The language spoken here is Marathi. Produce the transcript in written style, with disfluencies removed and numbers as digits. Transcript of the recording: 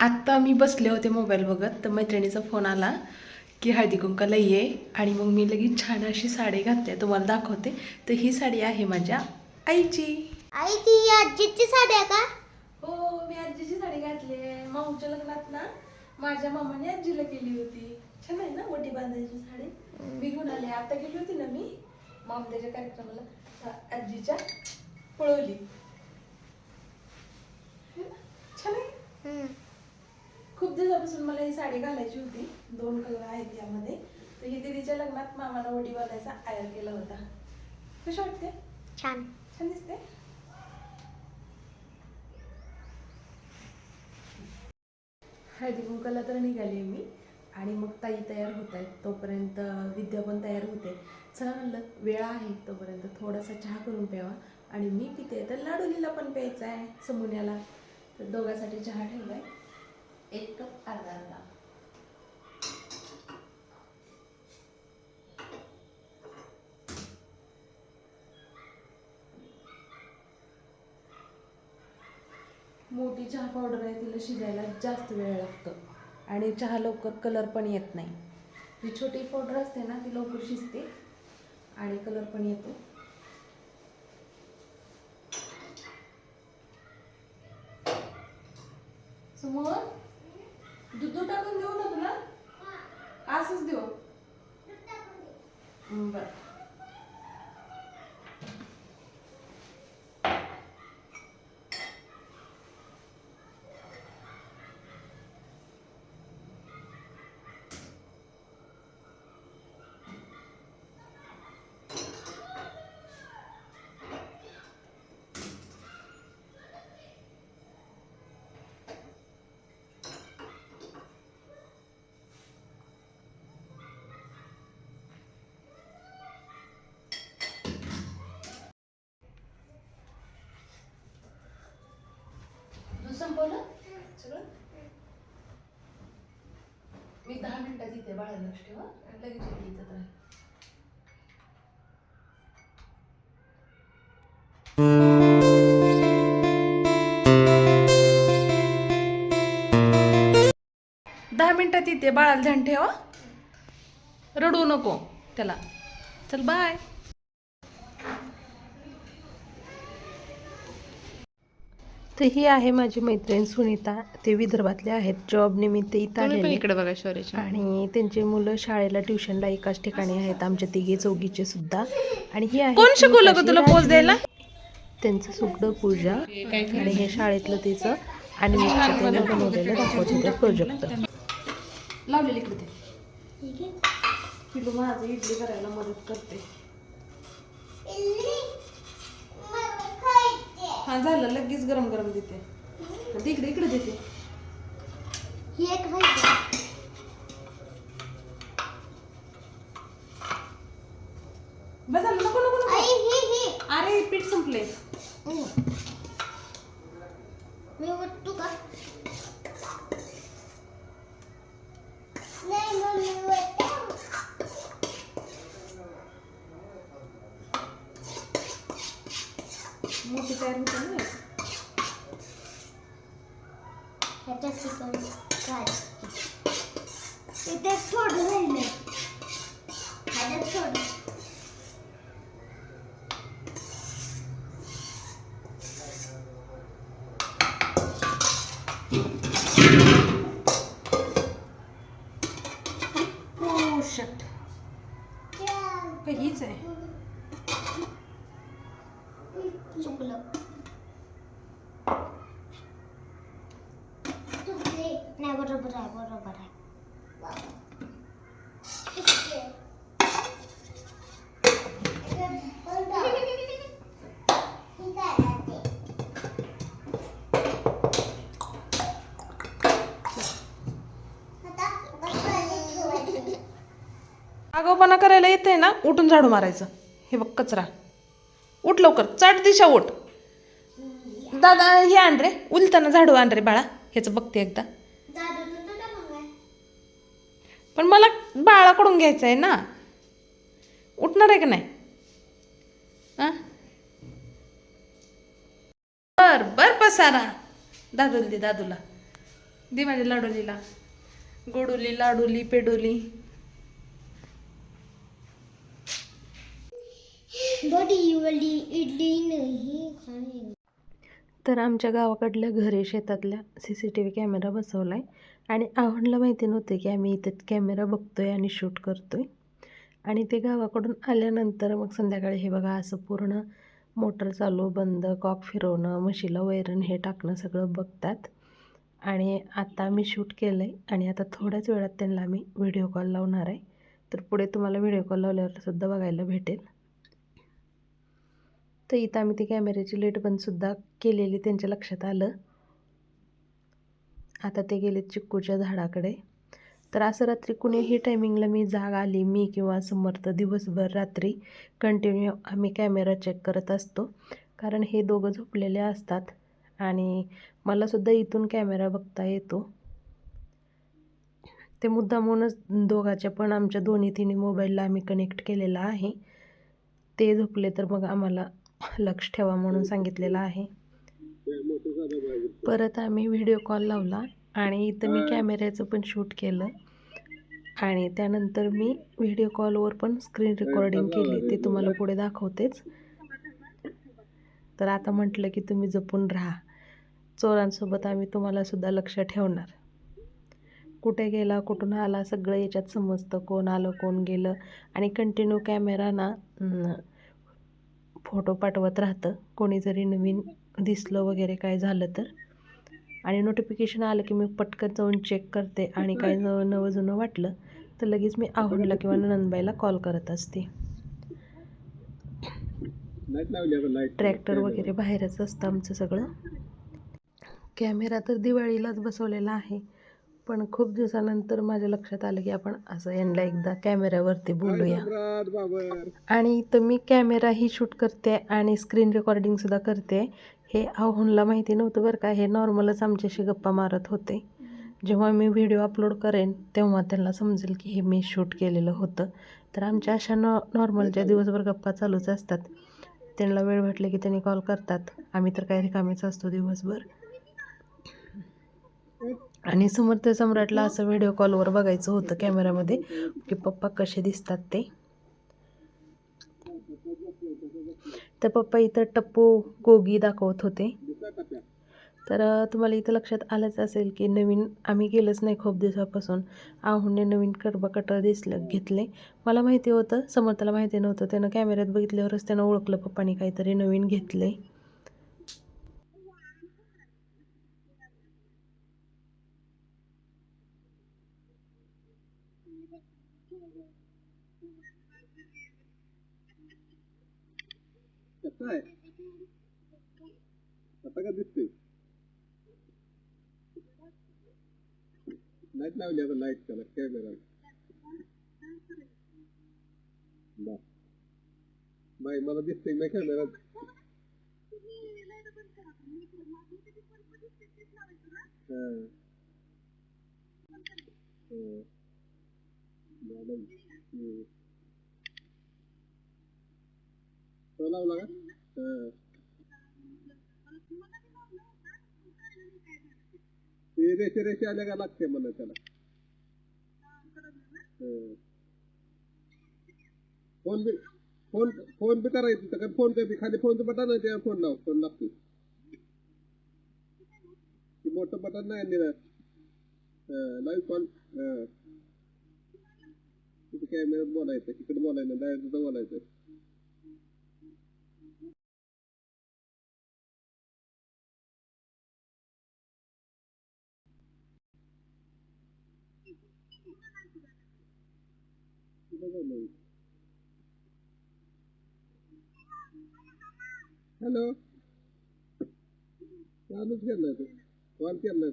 आत्ता मी बसले होते मोबाईल बघत, तर मैत्रिणीचा फोन आला की हळदी कुंकाला ये. आणि मग मी लगेच छान अशी साडी घातली, तुम्हाला दाखवते. तर ही साडी आहे माझ्या आईची. आईची आजीची साडी आहे का? हो, मी आजीची साडी घातली आहे. माऊच्या लग्नात ना माझ्या मामाने आजीला केली होती. छान आहे ना ओटी बांधायची साडी. मी घेऊन आले, आता गेली होती ना मी मामल्याच्या कार्यक्रमाला, तर आजीच्या पळवली. छान आहे. खूप दिवसापासून मला ही साडी घालायची होती. 2 कलर आहेत यामध्ये. तर ही दीदीच्या लग्नात मामाला ओटी बांधायचा आयर केला होता. कशी वाटते? छान. छान दिसते. हळदी कुंकाला तर निघाली मी, आणि मग ताई तयार होत आहेत, तोपर्यंत विद्या पण तयार होते. चला म्हणलं वेळ आहे तोपर्यंत थोडासा चहा करून प्यावा. आणि मी पिते तर लाडोलीला पण प्यायचा आहे, समुन्याला. तर दोघांसाठी चहा ठेवलाय, 1 कप अर्धा. मोठी चहा पावडर आहे, तिला शिजायला जास्त वेळ लागतो आणि चहा लवकर कलर पण येत नाही. जी छोटी पावडर असते ना ती लवकर शिजते आणि कलर पण येतो. समोर दूध टाकून देऊ ना तुला? असंच देऊ? बरं. दूध संपवलं सगळं? मी 10 मिनिटात इथे बाळाला लक्ष ठेवा, लगेच येते इथं. तर 10 मिनिटात इथे बाळाला ध्यान ठेवा, रडू नको त्याला. चल बाय. तर ही आहे माझी मैत्रीण सुनीता. ते विदर्भातले आहेत, जॉब निमित्त इथं आलेले. इकडे बघा शौर्याची. आणि त्यांची मुलं शाळेला ट्युशनला एकाच ठिकाणी आहेत, आमच्या तिघे चौघीचे सुद्धा. आणि ही आहे कोण शिकवलं ग तुला पोच द्यायला? त्यांचं सुगडं पूजा. आणि हे शाळेतलं तिचं आणि त्यानं बनवलेलं दाखवत होते प्रोजेक्ट. लावलेलं इकडे ते पिलू माझं इडली करायला मदत करते. हा झालं, लगेच गरम गरम देते. इकडे इकडे देते. ही एक माहिती. बस झालं, नको नको नको. ही अरे पीठ संपले. मी उठतो का? नाही मम्मी उठतो. मोठी तयार होते ना. ह्याच्यात चिकन काय इथे थोडं राहिलंय, ह्याच्यात थोडं. शट, हीच आहे. चुकलं. नाही बरोबर आहे, बरोबर आहे. आगाऊपणा करायला येते ना, उठून झाडू मारायचं. हे बघ कचरा. उठ लवकर, चाट दिशा उठ. दादा हे आण रे, उलताना झाडू आण रे बाळा. ह्याचं बघते एकदा. पण मला बाळाकडून घ्यायचं आहे ना. उठणार आहे का नाही? बर बर पसारा. दादूला दे, दादूला. दे माझ्या लाडोलीला. गोडोली, लाडोली, पेडोली. बड़ी वाली इडली नहीं खानी. तर आमच्या गावाकडल्या घरी शेतातल्या CCTV कॅमेरा बसवला आहे आणि आव्हानला माहिती नव्हते की आम्ही इथं कॅमेरा बघतोय आणि शूट करतोय. आणि ते गावाकडून आल्यानंतर मग संध्याकाळी हे बघा असं पूर्ण मोटर चालू, बंद, कॉक फिरवणं, म्हशीला वैरण हे टाकणं सगळं बघतात. आणि आता मी शूट केलं आहे आणि आता थोड्याच वेळात त्यांना मी व्हिडिओ कॉल लावणार आहे. तर पुढे तुम्हाला व्हिडिओ कॉल लावल्यावर सुद्धा बघायला भेटेल. तर इथं आम्ही ती कॅमेऱ्याची लाईट बंदसुद्धा केलेली त्यांच्या लक्षात आलं. आता ते गेले चिक्कूच्या झाडाकडे. तर असं रात्री कुणीही टायमिंगला मी जाग आली, मी किंवा समर्थ दिवसभर रात्री कंटिन्यू आम्ही कॅमेरा चेक करत असतो. कारण हे दोघं झोपलेले असतात आणि मलासुद्धा इथून कॅमेरा बघता येतो. ते मुद्दामूनच दोघाच्या पण आमच्या दोन्ही मोबाईलला आम्ही कनेक्ट केलेला आहे. ते झोपले तर मग आम्हाला लक्ष ठेवा म्हणून सांगितलेलं आहे. परत आम्ही व्हिडिओ कॉल लावला आणि इथं मी कॅमेऱ्याचं पण शूट केलं आणि त्यानंतर मी व्हिडिओ कॉलवर पण स्क्रीन रेकॉर्डिंग केली. ते तुम्हाला पुढे दाखवतेच. तर आता म्हटलं की तुम्ही जपून राहा. चोरांसोबत आम्ही तुम्हालासुद्धा लक्ष ठेवणार. कुठे गेला, कुठून आला, सगळं याच्यात समजतं. कोण आलं, कोण गेलं. आणि कंटिन्यू कॅमेरा ना फोटो पाठवत राहतं. कोणी जरी नवीन दिसलं वगैरे काय झालं तर. आणि नोटिफिकेशन आलं की मी पटकन जाऊन चेक करते आणि काही नवं जुनं वाटलं तर लगेच मी आव्हानला किंवा नंदबाईला कॉल करत असते. ट्रॅक्टर वगैरे बाहेरच असतं आमचं सगळं. कॅमेरा तर दिवाळीलाच बसवलेला आहे, पण खूप दिवसानंतर माझ्या लक्षात आलं की आपण असं यांना एकदा कॅमेऱ्यावरती बोलूया. आणि इथं मी कॅमेराही शूट करते आणि स्क्रीन रेकॉर्डिंगसुद्धा करते. हे आव्हानला माहिती नव्हतं बरं का. हे नॉर्मलच आमच्याशी गप्पा मारत होते. जेव्हा मी व्हिडिओ अपलोड करेन तेव्हा त्यांना समजेल की हे मी शूट केलेलं होतं. तर आमच्या अशा नॉर्मलच्या दिवसभर गप्पा चालूच असतात. त्यांना वेळ भेटले की त्यांनी कॉल करतात. आम्ही तर काय रिकामेच असतो दिवसभर. आणि समर्थ सम्राटला असं व्हिडिओ कॉलवर बघायचं होतं कॅमेऱ्यामध्ये की पप्पा कसे दिसतात ते. तर पप्पा इथं टप्पू गोगी दाखवत होते. तर तुम्हाला इथं लक्षात आलंच असेल की नवीन आम्ही केलंच नाही खूप दिवसापासून. आहुने नवीन कर्ब कटर घेतले. मला माहिती होतं, समर्थला माहिती नव्हतं. त्यानं कॅमेऱ्यात बघितल्यावरच त्यानं ओळखलं पप्पानी काहीतरी नवीन घेतले. कसं आहे आता का दिसते लाईट लावली आता लाईट त्याला कॅमेरा बाई मला दिसते नाही कॅमेरा तो लावला का ते रेषे आल्या का लागते मला त्याला फोन बी फोन बी करायचं तर फोन करते खाली फोनचं बटन आहे तेव्हा फोन लागतो. मोठं बटन नाही लाईव्ह कॉल तिथे कॅमेऱ्यात बोलायचं तिकडे बोलायचं डायरेक्ट बोलायचं. हॅलो चालूच केलं कॉल केला